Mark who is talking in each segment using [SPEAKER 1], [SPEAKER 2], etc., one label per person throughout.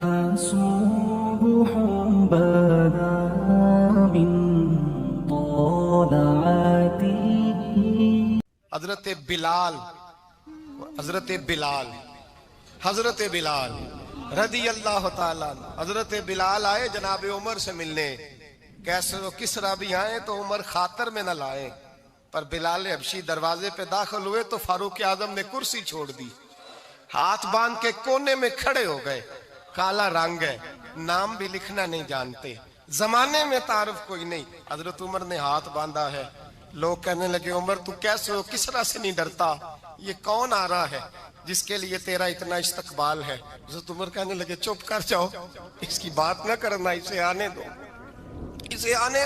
[SPEAKER 1] صبح بدا من طلعته.
[SPEAKER 2] حضرت بلال رضی اللہ تعالیٰ عنہ. حضرت بلال آئے جناب عمر سے ملنے. کیسے وہ کسرا بھی آئے تو عمر خاطر میں نہ لائے، پر بلال حبشی دروازے پہ داخل ہوئے تو فاروق اعظم نے کرسی چھوڑ دی، ہاتھ باندھ کے کونے میں کھڑے ہو گئے. کالا رنگ ہے، نام بھی لکھنا نہیں جانتے، زمانے میں تعارف کوئی نہیں. حضرت عمر نے ہاتھ باندھا ہے. لوگ کہنے لگے عمر تو کیسے ہو، کسرا سے نہیں ڈرتا، یہ کون آ رہا ہے جس کے لیے تیرا اتنا استقبال ہے؟ حضرت عمر کہنے لگے چپ کر جاؤ، اس کی بات نہ کرنا، اسے آنے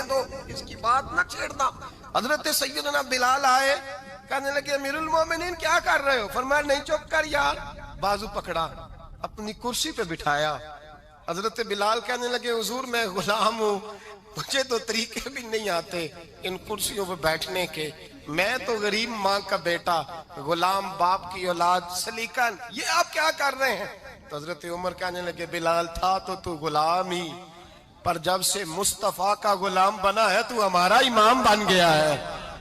[SPEAKER 2] دو، اس کی بات نہ چھیڑنا. حضرت سیدنا بلال آئے، کہنے لگے امیر المومنین کیا کر رہے ہو؟ فرمایا نہیں چپ کر یار. بازو پکڑا، اپنی کرسی پہ بٹھایا. حضرت بلال کہنے لگے حضور میں غلام ہوں، مجھے تو طریقے بھی نہیں آتے ان کرسیوں پہ بیٹھنے کے، میں تو غریب ماں کا بیٹا، غلام باپ کی اولاد، سلیقہ، یہ آپ کیا کر رہے ہیں؟ تو حضرت عمر کہنے لگے بلال تھا تو غلام ہی، پر جب سے مصطفیٰ کا غلام بنا ہے تو ہمارا امام بن گیا ہے،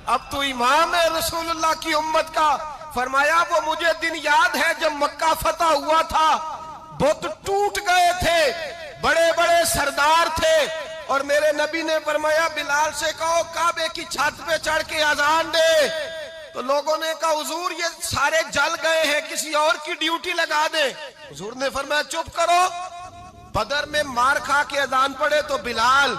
[SPEAKER 2] اب تو امام ہے رسول اللہ کی امت کا. فرمایا وہ مجھے دن یاد ہے جب مکہ فتح ہوا تھا، بت ٹوٹ گئے تھے، بڑے بڑے سردار تھے، اور میرے نبی نے فرمایا بلال سے کہو کعبے کی چھت پہ چڑھ کے اذان دے. تو لوگوں نے کہا حضور یہ سارے جل گئے ہیں، کسی اور کی ڈیوٹی لگا دے. حضور نے فرمایا چپ کرو، بدر میں مار کھا کے اذان پڑے تو بلال،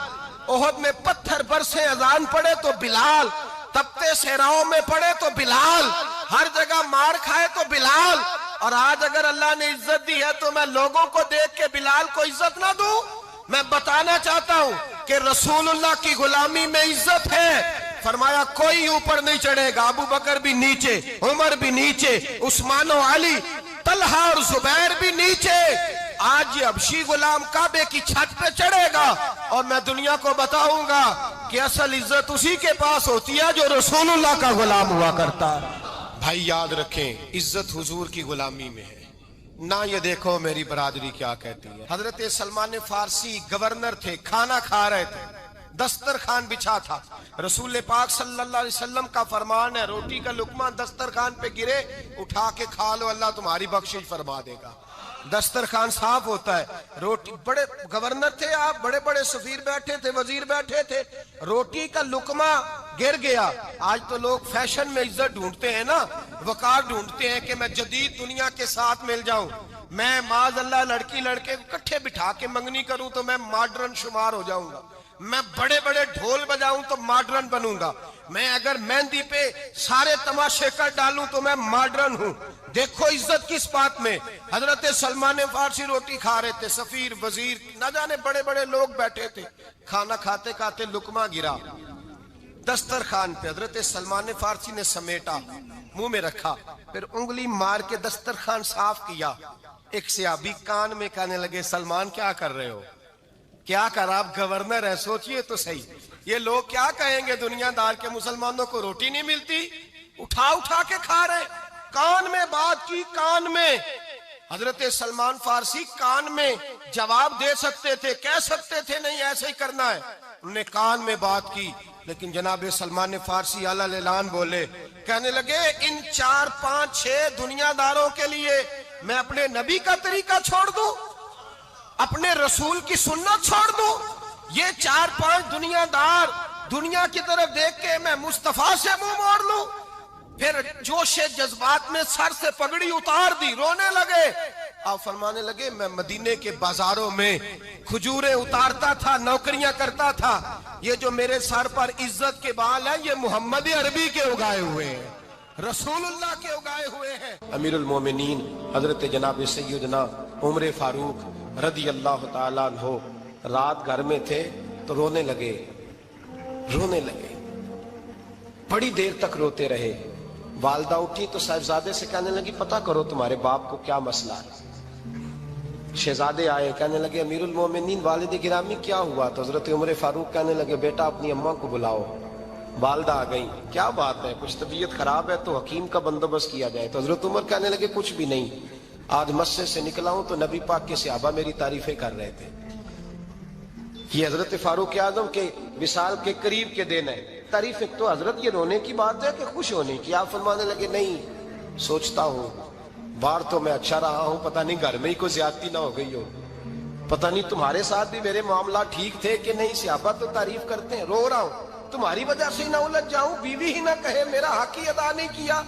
[SPEAKER 2] احد میں پتھر برسے اذان پڑے تو بلال، تپتے صحراؤں میں پڑے تو بلال، ہر جگہ مار کھائے تو بلال. اور آج اگر اللہ نے عزت دی ہے تو میں لوگوں کو دیکھ کے بلال کو عزت نہ دوں؟ میں بتانا چاہتا ہوں کہ رسول اللہ کی غلامی میں عزت ہے. فرمایا کوئی اوپر نہیں چڑھے گا، ابو بکر بھی نیچے، عمر بھی نیچے، عثمان و علی، طلحہ اور زبیر بھی نیچے. آج یہ حبشی غلام کعبے کی چھت پہ چڑھے گا اور میں دنیا کو بتاؤں گا کہ اصل عزت اسی کے پاس ہوتی ہے جو رسول اللہ کا غلام ہوا کرتا ہے. بھائی یاد رکھیں عزت حضور کی غلامی میں ہے، نہ یہ دیکھو میری برادری کیا کہتی ہے. حضرت سلمان فارسی گورنر تھے، کھانا کھا رہے تھے، دسترخوان بچھا تھا. رسول پاک صلی اللہ علیہ وسلم کا فرمان ہے روٹی کا لقمہ دسترخوان پہ گرے اٹھا کے کھا لو، اللہ تمہاری بخشش فرما دے گا. دسترخوان صاف ہوتا ہے. روٹی، بڑے گورنر تھے آپ، بڑے بڑے سفیر بیٹھے تھے، وزیر بیٹھے تھے، روٹی کا لقمہ گر گیا. آج تو لوگ فیشن میں عزت ڈھونڈتے ہیں نا، وقار ڈھونڈتے ہیں کہ میں جدید دنیا کے ساتھ مل جاؤں، میں معاذ اللہ لڑکی لڑکے اکٹھے بٹھا کے منگنی کروں تو میں ماڈرن شمار ہو جاؤں گا، میں بڑے بڑے ڈھول بجاؤں تو ماڈرن بنوں گا، میں اگر مہندی پہ سارے تماشے کر ڈالوں تو میں ماڈرن ہوں. دیکھو عزت کس بات میں. حضرت سلمان فارسی روٹی کھا رہے تھے، سفیر، وزیر، نہ جانے بڑے بڑے لوگ بیٹھے تھے. کھانا کھاتے کھاتے لقمہ گرا دسترخوان پہ. حضرت سلمان فارسی نے سمیٹا، منہ میں رکھا، پھر انگلی مار کے دسترخوان صاف کیا. ایک صحابی کان میں کہنے لگے سلمان کیا کر رہے ہو؟ کیا کر، آپ گورنر ہیں، سوچئے تو صحیح، یہ لوگ کیا کہیں گے دنیا دار کے مسلمانوں کو روٹی نہیں ملتی، اٹھا اٹھا کے کھا رہے. کان میں بات کی، کان میں. حضرت سلمان فارسی کان میں جواب دے سکتے تھے، کہہ سکتے تھے نہیں ایسے ہی کرنا ہے، انہوں نے کان میں بات کی. لیکن جناب سلمان فارسی اعلیٰ اعلان بولے، کہنے لگے ان 4 5 6 دنیا داروں کے لیے میں اپنے نبی کا طریقہ چھوڑ دوں، اپنے رسول کی سنت چھوڑ دوں؟ یہ 4 5 دنیا دار دنیا کی طرف دیکھ کے میں مصطفیٰ سے منہ موڑ لوں؟ پھر جوش جذبات میں سر سے پگڑی اتار دی، رونے لگے. آپ فرمانے لگے میں مدینے کے بازاروں میں کھجوریں اتارتا تھا، نوکریاں کرتا تھا، یہ جو میرے سر پر عزت کے بال ہیں یہ محمد عربی کے اگائے ہوئے ہیں، رسول اللہ کے اگائے ہوئے ہیں. امیر المومنین حضرت جناب سیدنا عمر فاروق رضی اللہ تعالیٰ عنہ رات گھر میں تھے تو رونے لگے، بڑی دیر تک روتے رہے. والدہ اٹھی تو صاحبزادے سے کہنے لگی پتہ کرو تمہارے باپ کو کیا مسئلہ ہے. شہزادے آئے، کہنے لگے امیر المومنین والد گرامی کیا ہوا؟ تو حضرت عمر فاروق کہنے لگے بیٹا اپنی اماں کو بلاؤ. والدہ آ گئی، کیا بات ہے؟ کچھ طبیعت خراب ہے تو حکیم کا بندوبست کیا جائے. تو حضرت عمر کہنے لگے کچھ بھی نہیں، آج مسجد سے نکلا ہوں تو نبی پاک کے صحابہ میری تعریفیں کر رہے تھے. یہ حضرت فاروق اعظم کے وصال کے قریب کے دن ہے. تعریف ایک تو حضرت یہ رونے کی بات ہے کہ خوش ہونے کی. آپ فرمانے لگے نہیں, سوچتا ہوں باہر تو میں اچھا رہا ہوں, پتہ نہیں گھر میں ہی کوئی زیادتی نہ ہو گئی ہو, پتہ نہیں تمہارے ساتھ بھی میرے معاملات ٹھیک تھے کہ نہیں. صحابہ تو تعریف کرتے ہیں, رو رہا ہوں تمہاری وجہ سے نہ الجھ جاؤں, بیوی ہی نہ کہے میرا حق ہی ادا نہیں کیا.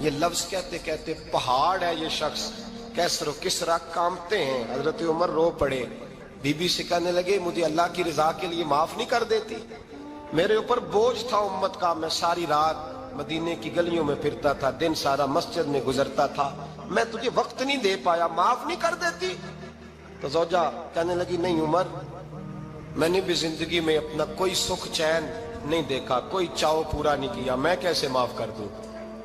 [SPEAKER 2] یہ لفظ کہتے کہتے پہاڑ ہے یہ شخص, کیسر و کسرا کامتے ہیں. حضرت عمر رو پڑے, بی بی سے کہنے لگے مجھے اللہ کی رضا کے لیے معاف نہیں کر دیتی؟ میرے اوپر بوجھ تھا امت کا, میں ساری رات مدینے کی گلیوں میں پھرتا تھا, دن سارا مسجد میں گزرتا تھا, میں تجھے وقت نہیں دے پایا, معاف نہیں کر دیتی؟ تو زوجہ کہنے لگی نہیں عمر, میں نے بھی زندگی میں اپنا کوئی سکھ چین نہیں دیکھا, کوئی چاؤ پورا نہیں کیا, میں کیسے معاف کر دوں؟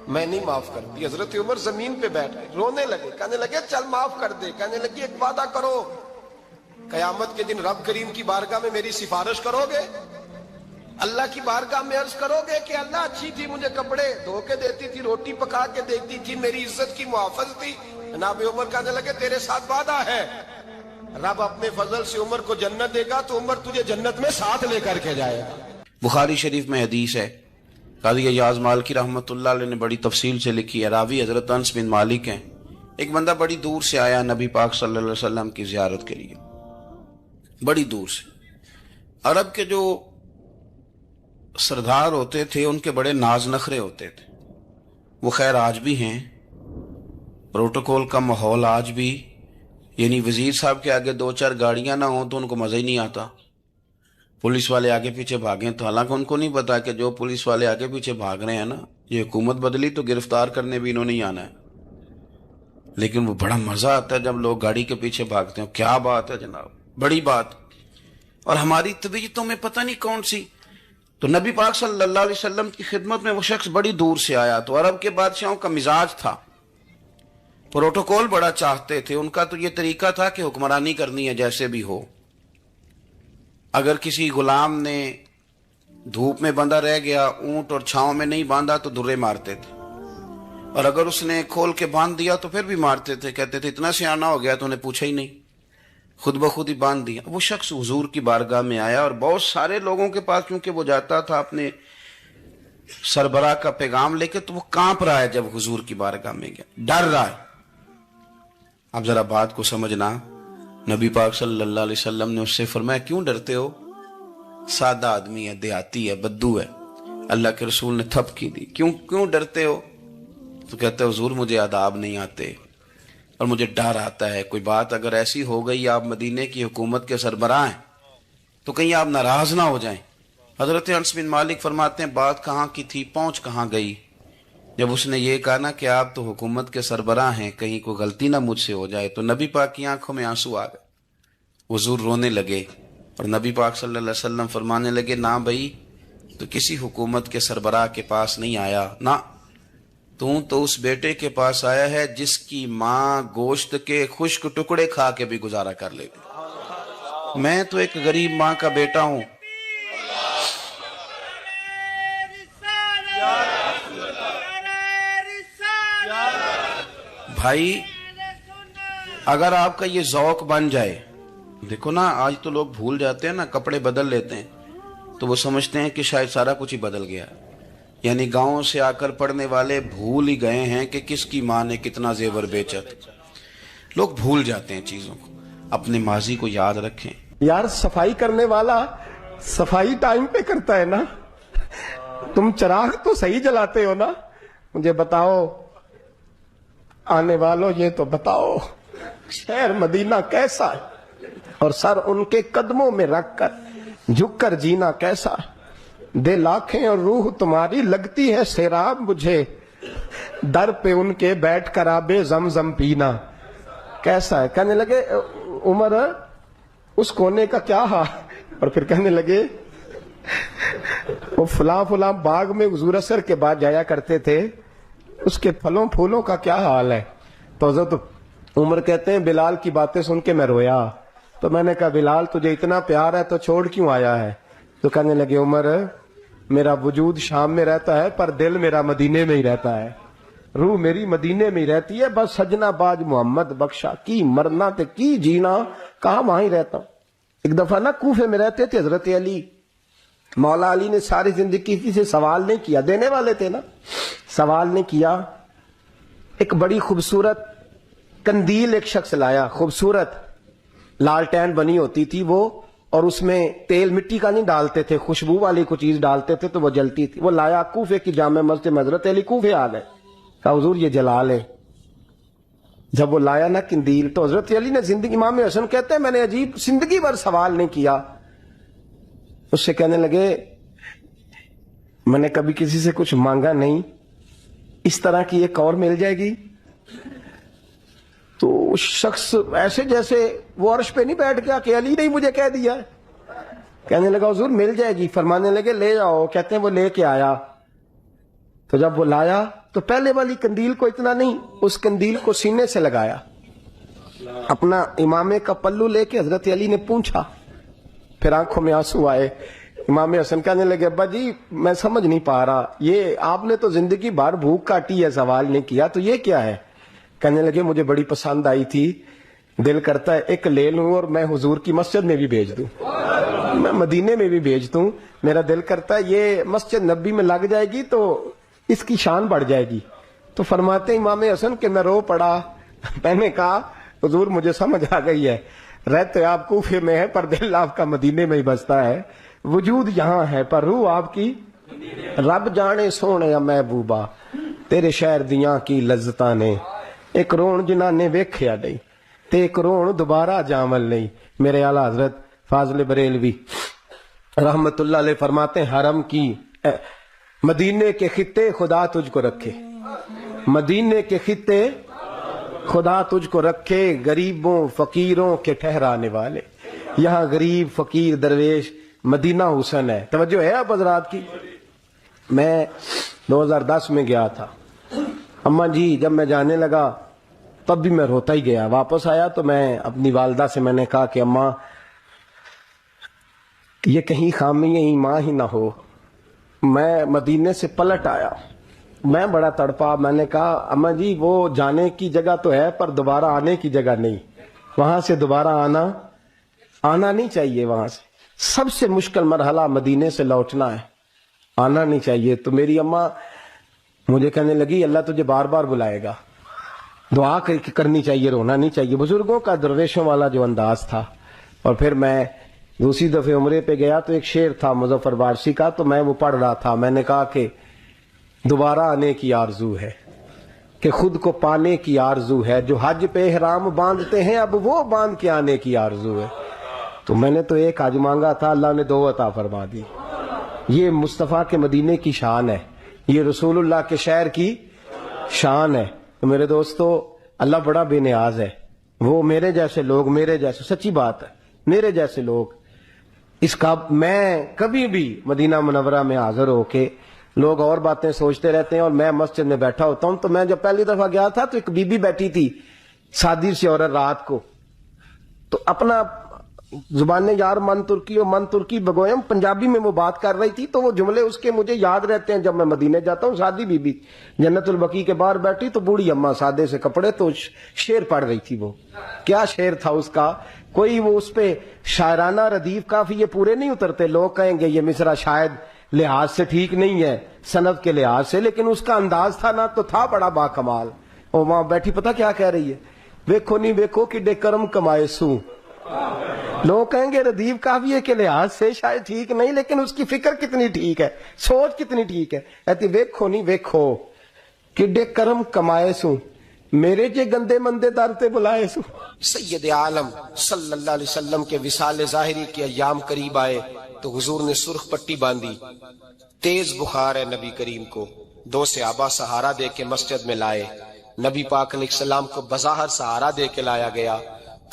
[SPEAKER 2] میں نہیں معاف کرتی. حضرت عمر زمین پہ بیٹھ گئے, رونے لگے, کہنے لگے چل معاف کر دے. کہنے لگی ایک وعدہ کرو, قیامت کے دن رب کریم کی بارگاہ میں میری سفارش کرو گے؟ اللہ کی بارگاہ میں عرض کرو گے کہ اللہ اچھی تھی, مجھے کپڑے دھو کے دیتی تھی, روٹی پکا کے دیتی تھی, میری عزت کی محافظ تھی؟ جناب عمر کہنے لگے تیرے ساتھ وعدہ ہے, رب اپنے فضل سے عمر کو جنت دے گا تو عمر تجھے جنت میں ساتھ لے کر کے جائے گا.
[SPEAKER 3] بخاری شریف میں حدیث ہے, قاضی ایاز مالکی رحمۃ اللہ علیہ نے بڑی تفصیل سے لکھی ہے, راوی حضرت انس بن مالک ہیں. ایک بندہ بڑی دور سے آیا نبی پاک صلی اللہ علیہ وسلم کی زیارت کے لیے, بڑی دور سے. عرب کے جو سردار ہوتے تھے ان کے بڑے ناز نخرے ہوتے تھے, وہ خیر آج بھی ہیں, پروٹوکول کا ماحول آج بھی, یعنی وزیر صاحب کے آگے دو چار گاڑیاں نہ ہوں تو ان کو مزہ ہی نہیں آتا, پولیس والے آگے پیچھے بھاگیں تو حالانکہ ان کو نہیں پتا کہ جو پولیس والے آگے پیچھے بھاگ رہے ہیں نا, یہ حکومت بدلی تو گرفتار کرنے بھی انہوں نے ہی آنا ہے, لیکن وہ بڑا مزہ آتا ہے جب لوگ گاڑی کے پیچھے بھاگتے ہیں. کیا بات ہے جناب, بڑی بات. اور ہماری طبیعتوں میں پتہ نہیں کون سی. تو نبی پاک صلی اللہ علیہ وسلم کی خدمت میں وہ شخص بڑی دور سے آیا, تو عرب کے بادشاہوں کا مزاج تھا, پروٹوکول بڑا چاہتے تھے. ان کا تو یہ طریقہ تھا کہ حکمرانی کرنی ہے جیسے بھی ہو. اگر کسی غلام نے دھوپ میں بندھا رہ گیا, اونٹ اور چھاؤں میں نہیں باندھا تو درے مارتے تھے, اور اگر اس نے کھول کے باندھ دیا تو پھر بھی مارتے تھے. کہتے تھے اتنا سیانا ہو گیا تو انہیں پوچھا ہی نہیں, خود بخود ہی باندھ دیا. وہ شخص حضور کی بارگاہ میں آیا, اور بہت سارے لوگوں کے پاس کیونکہ وہ جاتا تھا اپنے سربراہ کا پیغام لے کے, تو وہ کانپ رہا ہے جب حضور کی بارگاہ میں گیا, ڈر رہا ہے. اب ذرا بات کو سمجھنا, نبی پاک صلی اللہ علیہ وسلم نے اس سے فرمایا کیوں ڈرتے ہو؟ سادہ آدمی ہے, دیہاتی ہے, بدو ہے. اللہ کے رسول نے تھپ کی دی, کیوں ڈرتے ہو؟ تو کہتا ہے حضور مجھے آداب نہیں آتے اور مجھے ڈر آتا ہے, کوئی بات اگر ایسی ہو گئی, آپ مدینے کی حکومت کے سربراہ ہیں, تو کہیں آپ ناراض نہ ہو جائیں. حضرت انس بن مالک فرماتے ہیں بات کہاں کی تھی, پہنچ کہاں گئی. جب اس نے یہ کہا نا کہ آپ تو حکومت کے سربراہ ہیں, کہیں کوئی غلطی نہ مجھ سے ہو جائے, تو نبی پاک کی آنکھوں میں آنسو آ گئے. حضور رونے لگے, اور نبی پاک صلی اللہ علیہ وسلم فرمانے لگے نہ بھائی, تو کسی حکومت کے سربراہ کے پاس نہیں آیا, نہ تو اس بیٹے کے پاس آیا ہے جس کی ماں گوشت کے خشک ٹکڑے کھا کے بھی گزارا کر لے گی. میں تو ایک غریب ماں کا بیٹا ہوں. بھائی اگر آپ کا یہ ذوق بن جائے, دیکھو نا آج تو لوگ بھول جاتے ہیں نا, کپڑے بدل لیتے ہیں تو وہ سمجھتے ہیں کہ شاید سارا کچھ ہی بدل گیا. یعنی گاؤں سے آ کر پڑھنے والے بھول ہی گئے ہیں کہ کس کی ماں نے کتنا زیور بیچا. لوگ بھول جاتے ہیں چیزوں کو, اپنے ماضی کو یاد رکھیں.
[SPEAKER 4] یار صفائی کرنے والا صفائی ٹائم پہ کرتا ہے نا, تم چراغ تو صحیح جلاتے ہو نا. مجھے بتاؤ آنے والوں, یہ تو بتاؤ شہر مدینہ کیسا ہے, اور سر ان کے قدموں میں رکھ کر جھک کر جینا کیسا ہے. دل آنکھیں اور روح تمہاری لگتی ہے سیراب مجھے, در پہ ان کے بیٹھ کر آب زمزم پینا کیسا ہے. کہنے لگے عمر اس کونے کا کیا حال, اور پھر کہنے لگے وہ فلاں فلاں باغ میں حضور اثر کے بعد جایا کرتے تھے, اس کے پھلوں پھولوں کا کیا حال ہے. تو حضرت عمر کہتے ہیں بلال کی باتیں سن کے میں رویا, تو میں نے کہا بلال تجھے اتنا پیار ہے تو چھوڑ کیوں آیا ہے. تو کہنے لگے عمر میرا وجود شام میں رہتا ہے پر دل میرا مدینے میں ہی رہتا ہے. روح میری مدینے میں رہتی ہے، بس سجنا باج محمد بخشا، کی مرنا تے کی جینا، کہاں وہاں ہی رہتا ہوں۔ ایک دفعہ نا کوفے میں رہتے تھے حضرت علی، مولا علی نے ساری زندگی کسی سے سوال نہیں کیا، دینے والے تھے نا، سوال نہیں کیا۔ ایک بڑی خوبصورت کندیل ایک شخص لایا، خوبصورت لالٹین بنی ہوتی تھی وہ، اور اس میں تیل مٹی کا نہیں ڈالتے تھے، خوشبو والی کوئی چیز ڈالتے تھے تو وہ جلتی تھی۔ وہ لایا کوفے کی جامع مسجد میں، حضرت علی کوفے آ گئے، کہا حضور یہ جلا لے۔ جب وہ لایا نا کندیل تو حضرت علی نے زندگی، امام حسن کہتے ہیں میں نے عجیب زندگی بھر سوال نہیں کیا۔ اس سے کہنے لگے میں نے کبھی کسی سے کچھ مانگا نہیں، اس طرح کی ایک اور مل جائے گی؟ تو اس شخص ایسے جیسے وہ عرش پہ نہیں بیٹھ گیا کہ علی نے مجھے کہہ دیا ہے، کہنے لگا حضور مل جائے گی۔ فرمانے لگے لے جاؤ، کہتے ہیں وہ لے کے آیا۔ تو جب وہ لایا تو پہلے والی کندیل کو اتنا نہیں، اس کندیل کو سینے سے لگایا، اپنا امامے کا پلو لے کے حضرت علی نے پوچھا، پھر آنکھوں میں آنسو آئے۔ امام حسن کہنے لگے ابا جی میں سمجھ نہیں پا رہا، یہ آپ نے تو زندگی بھر بھوک کاٹی ہے، سوال نہیں کیا، تو یہ کیا ہے؟ کہنے لگے مجھے بڑی پسند آئی تھی، دل کرتا ہے ایک لے لوں اور میں حضور کی مسجد میں بھی بھیج دوں، میں مدینے میں بھی بھیج دوں، میرا دل کرتا ہے یہ مسجد نبی میں لگ جائے گی تو اس کی شان بڑھ جائے گی۔ تو فرماتے امام حسن کہ میں رو پڑا، میں نے کہا حضور مجھے سمجھ آ گئی ہے، رہتے آپ کوفے میں ہے پر دل آپ کا مدینے میں ہی بستا ہے، وجود یہاں ہے پر روح آپ کی رب جانے سونے محبوبہ، تیرے شہر دیاں کی لذتاں نے ایک رون جنہاں نے ویکھیا نہیں تے ایک رون دوبارہ جامل نہیں۔ میرے اعلیٰ حضرت فاضل بریلوی رحمت اللہ علیہ فرماتے ہیں حرم کی مدینے کے خطے خدا تجھ کو رکھے، مدینے کے خطے خدا تجھ کو رکھے، غریبوں فقیروں کے ٹھہرانے والے، یہاں غریب فقیر درویش مدینہ حسن ہے۔ توجہ ہے آپ حضرات کی؟ میں 2010 میں گیا تھا، اماں جی جب میں جانے لگا تب بھی میں روتا ہی گیا، واپس آیا تو میں اپنی والدہ سے میں نے کہا کہ اماں یہ کہیں خامی ایمان ہی نہ ہو، میں مدینے سے پلٹ آیا، میں بڑا تڑپا، میں نے کہا اماں جی وہ جانے کی جگہ تو ہے پر دوبارہ آنے کی جگہ نہیں، وہاں سے دوبارہ آنا نہیں چاہیے، وہاں سے سب سے مشکل مرحلہ مدینے سے لوٹنا ہے، آنا نہیں چاہیے۔ تو میری اماں مجھے کہنے لگی اللہ تجھے بار بار بلائے گا، دعا کرنی چاہیے، رونا نہیں چاہیے، بزرگوں کا درویشوں والا جو انداز تھا۔ اور پھر میں دوسری دفعہ عمرے پہ گیا تو ایک شعر تھا مظفر وارسی کا، تو میں وہ پڑھ رہا تھا، میں نے کہا کہ دوبارہ آنے کی آرزو ہے، کہ خود کو پانے کی آرزو ہے، جو حج پہ احرام باندھتے ہیں اب وہ باندھ کے آنے کی آرزو ہے۔ تو میں نے تو ایک حج مانگا تھا، اللہ نے 2 عطا فرما دی۔ یہ مصطفیٰ کے مدینے کی شان ہے، یہ رسول اللہ کے شہر کی شان ہے۔ تو میرے دوستو اللہ بڑا بے نیاز ہے، وہ میرے جیسے لوگ، میرے جیسے، سچی بات ہے، میرے جیسے لوگ، اس کا میں کبھی بھی مدینہ منورہ میں حاضر ہو کے لوگ اور باتیں سوچتے رہتے ہیں اور میں مسجد میں بیٹھا ہوتا ہوں۔ تو میں جب پہلی دفعہ گیا تھا تو ایک بی بی بیٹھی تھی، سادی سی عورت، رات کو، تو اپنا زبان یار من ترکی و من ترکی بگویم پنجابی میں وہ بات کر رہی تھی، تو وہ جملے اس کے مجھے یاد رہتے ہیں جب میں مدینے جاتا ہوں۔ سادی بی بی جنت البقیع کے باہر بیٹھی، تو بوڑھی اماں سادے سے کپڑے، تو شعر پڑھ رہی تھی۔ وہ کیا شعر تھا اس کا، کوئی وہ اس پہ شاعرانہ ردیف کافی یہ پورے نہیں اترتے، لوگ کہیں گے یہ مصرع شاید لحاظ سے ٹھیک نہیں ہے سند کے لحاظ سے، لیکن اس کا انداز تھا نا تو تھا بڑا با کمال۔ اور وہاں بیٹھی پتہ کیا کہہ رہی ہے، ویکھو نہیں ویکھو کڈے کرم کمائے سوں۔ لوگ کہیں گے ردیف کافی کے لحاظ سے شاید ٹھیک نہیں، لیکن اس کی فکر کتنی ٹھیک ہے، سوچ کتنی ٹھیک ہے۔ کہتی ویکھو نہیں ویکھو کڈے کرم کمائے سوں، میرے جے گندے مندے در تے بلائے سوں۔
[SPEAKER 2] سید عالم صلی اللہ علیہ وسلم کے وصال ظاہری کے ایام قریب آئے تو حضور نے سرخ پٹی باندھی، تیز بخار ہے نبی کریم کو، 2 صحابہ سہارا دے کے مسجد میں لائے، نبی پاک علیہ السلام کو بظاہر سہارا دے کے لایا گیا۔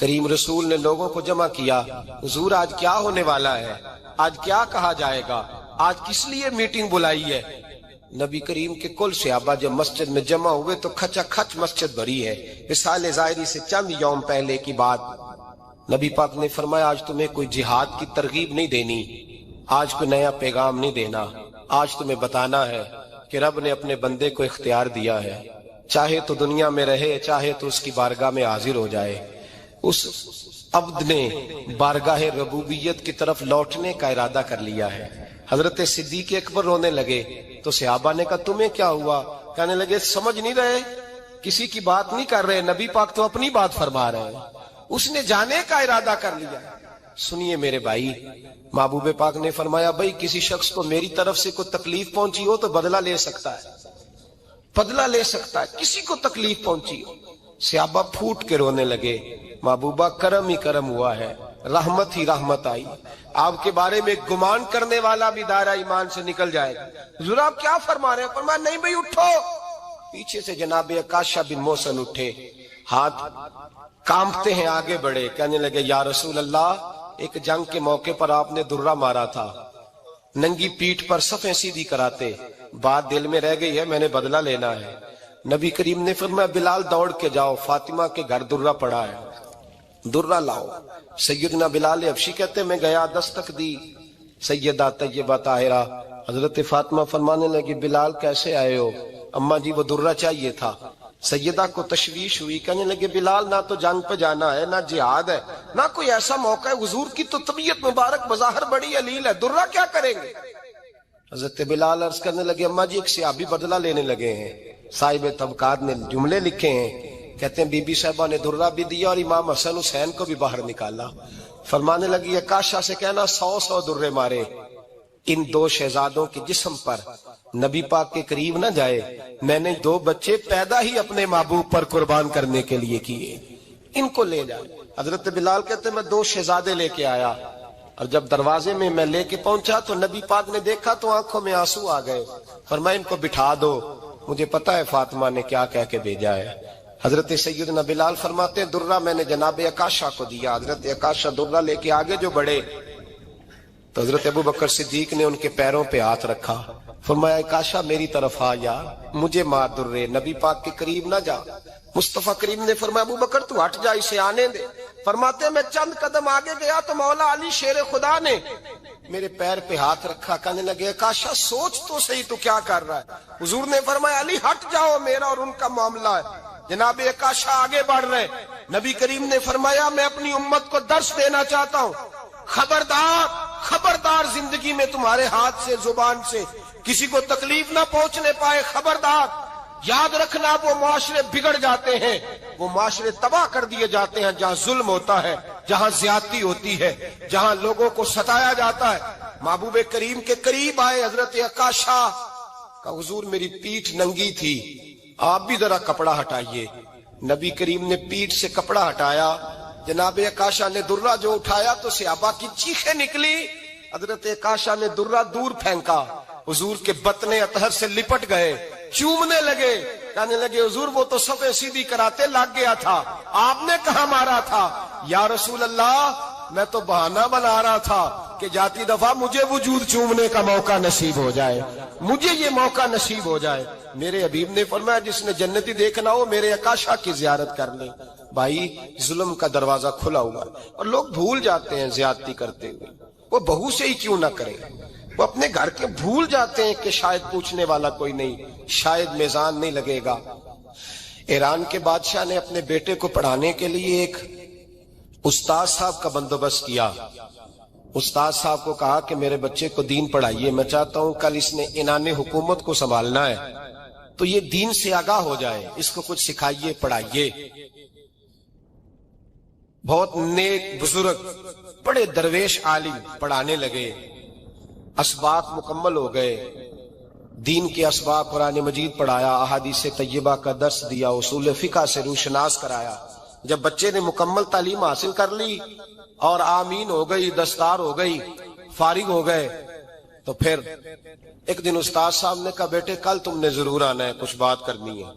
[SPEAKER 2] کریم رسول نے لوگوں کو جمع کیا، حضور آج کیا ہونے والا ہے، آج کیا کہا جائے گا، آج کس لیے میٹنگ بلائی ہے؟ نبی کریم کے کل صحابہ جب مسجد میں جمع ہوئے تو کھچا کھچ مسجد بھری ہے۔ وصال ظاہری سے چند یوم پہلے کی بات، نبی پاک نے فرمایا آج تمہیں کوئی جہاد کی ترغیب نہیں دینی، آج کوئی نیا پیغام نہیں دینا، آج تمہیں بتانا ہے کہ رب نے اپنے بندے کو اختیار دیا ہے، چاہے تو دنیا میں رہے چاہے تو اس کی بارگاہ میں حاضر ہو جائے. اس عبد نے بارگاہ ربوبیت کی طرف لوٹنے کا ارادہ کر لیا ہے. حضرت صدیق اکبر رونے لگے تو صحابہ نے کہا تمہیں کیا ہوا؟ کہنے لگے سمجھ نہیں رہے, کسی کی بات نہیں کر رہے, نبی پاک تو اپنی بات فرما رہے ہیں, اس نے جانے کا ارادہ کر لیا. سنیے میرے بھائی, محبوب پاک نے فرمایا بھائی کسی شخص کو میری طرف سے کوئی تکلیف پہنچی ہو تو بدلہ لے سکتا ہے, بدلہ لے سکتا ہے, کسی کو تکلیف پہنچی ہو. صحابہ پھوٹ کے رونے لگے. محبوبہ کرم ہی کرم ہوا ہے, رحمت ہی رحمت آئی. آپ کے بارے میں گمان کرنے والا بھی دائرہ ایمان سے نکل جائے گا. حضور آپ کیا فرما رہے ہیں؟ فرمایا نہیں بھائی اٹھو. پیچھے سے جناب عکاشہ بن محسن اٹھے, ہاتھ کانپتے ہیں, آگے بڑھے, کہنے لگے یا رسول اللہ, ایک جنگ کے موقع پر آپ نے درہ مارا تھا, ننگی پیٹھ پر صفیں سیدھی کراتے, بات دل میں رہ گئی ہے, میں نے بدلہ لینا ہے. نبی کریم نے فرمایا بلال دوڑ کے جاؤ, فاطمہ کے گھر درہ پڑا ہے, درہ لاؤ. سیدنا بلال حبشی کہتے میں گیا, دستک دی, سیدہ طیبہ طاہرہ حضرت فاطمہ فرمانے لگی بلال کیسے آئے ہو؟ اماں جی وہ درہ چاہیے تھا. سیدہ کو تشویش ہوئی, کہنے لگے بلال نہ تو جنگ پہ جانا ہے, نہ جہاد ہے, نہ کوئی ایسا موقع ہے, حضور کی تو طبیعت مبارک بظاہر بڑی علیل ہے, درہ کیا کریں گے؟ حضرت بلال عرض کرنے لگے اماں جی ایک صحابی بدلہ لینے لگے ہیں. صاحب طبقات نے جملے لکھے ہیں, کہتے ہیں بی بی صاحبہ نے درہ بھی دیا اور امام حسن حسین کو بھی باہر نکالا. فرمانے لگی عکاشہ سے کہنا 100 درے مارے, ان 2 شہزادوں کے جسم پر نبی پاک کے قریب نہ جائے. میں نے 2 بچے پیدا ہی اپنے محبوب پر قربان کرنے کے لیے کیے, ان کو لے جائے. حضرت بلال کہتے میں 2 شہزادے لے کے آیا, اور جب دروازے میں میں لے کے پہنچا تو نبی پاک نے دیکھا تو آنکھوں میں آنسو آ گئے. فرمایا ان کو بٹھا دو, مجھے پتا ہے فاطمہ نے کیا کہہ کے بھیجا ہے. حضرت سیدنا بلال فرماتے ہیں درہ میں نے جناب عکاشہ کو دیا. حضرت عکاشہ درہ لے کے آگے جو بڑھے تو حضرت ابو بکر صدیق نے ان کے پیروں پہ ہاتھ رکھا. فرمایا عکاشہ میری طرف آ یار, مجھے مار درے, نبی پاک کے قریب نہ جا. مصطفیٰ کریم نے فرمایا ابو بکر تو ہٹ جا, اسے آنے دے. فرماتے ہیں میں چند قدم آگے گیا تو مولا علی شیر خدا نے میرے پیر پہ ہاتھ رکھا. کہنے لگے عکاشہ سوچ تو صحیح تو کیا کر رہا ہے؟ حضور نے فرمایا علی ہٹ جاؤ, میرا اور ان کا معاملہ ہے. جناب عکاشہ آگے بڑھ رہے. نبی کریم نے فرمایا میں اپنی امت کو درس دینا چاہتا ہوں, خبردار خبردار زندگی میں تمہارے ہاتھ سے زبان سے کسی کو تکلیف نہ پہنچنے پائے. خبردار یاد رکھنا, وہ معاشرے بگڑ جاتے ہیں, وہ معاشرے تباہ کر دیے جاتے ہیں جہاں ظلم ہوتا ہے, جہاں زیادتی ہوتی ہے, جہاں لوگوں کو ستایا جاتا ہے. محبوب کریم کے قریب آئے حضرت عکاشہ کا, حضور میری پیٹھ ننگی تھی, آپ بھی ذرا کپڑا ہٹائیے. نبی کریم نے پیٹھ سے کپڑا ہٹایا. جناب عکاشہ نے درہ جو اٹھایا تو صحابہ کی چیخیں نکلی. حضرت عکاشہ نے درہ دور پھینکا, حضور کے بطن اطہر سے لپٹ گئے, چومنے لگے. کہنے لگے حضور وہ تو صفیں سیدھی کراتے لگ گیا تھا, آپ نے کہاں مارا تھا؟ یا رسول اللہ میں تو بہانہ بنا رہا تھا کہ جاتی دفعہ مجھے وجود چومنے کا موقع نصیب ہو جائے, مجھے یہ موقع نصیب ہو جائے. میرے حبیب نے فرمایا جس نے جنتی دیکھنا ہو میرے عکاشہ کی زیارت کر لے. بھائی ظلم کا دروازہ کھلا ہوا ہے اور لوگ بھول جاتے ہیں زیادتی کرتے ہوئے. وہ بہو سے ہی کیوں نہ کرے, وہ اپنے گھر کے بھول جاتے ہیں کہ شاید پوچھنے والا کوئی نہیں, شاید میزان نہیں لگے گا. ایران کے بادشاہ نے اپنے بیٹے کو پڑھانے کے لیے ایک استاد صاحب کا بندوبست کیا. استاد صاحب کو کہا کہ میرے بچے کو دین پڑھائیے, میں چاہتا ہوں کل اس نے عنان حکومت کو سنبھالنا ہے تو یہ دین سے آگاہ ہو جائے, اس کو کچھ سکھائیے پڑھائیے. بہت نیک بزرگ بڑے درویش عالم پڑھانے لگے, اسباق مکمل ہو گئے, دین کے اسباق قرآن مجید پڑھایا, احادیث طیبہ کا درس دیا, اصول فقہ سے روشناس کرایا. جب بچے نے مکمل تعلیم حاصل کر لی اور آمین ہو گئی, دستار ہو گئی, فارغ ہو گئے, تو پھر ایک دن استاد صاحب نے کہا بیٹے کل تم نے ضرور آنا ہے, کچھ بات کرنی ہے.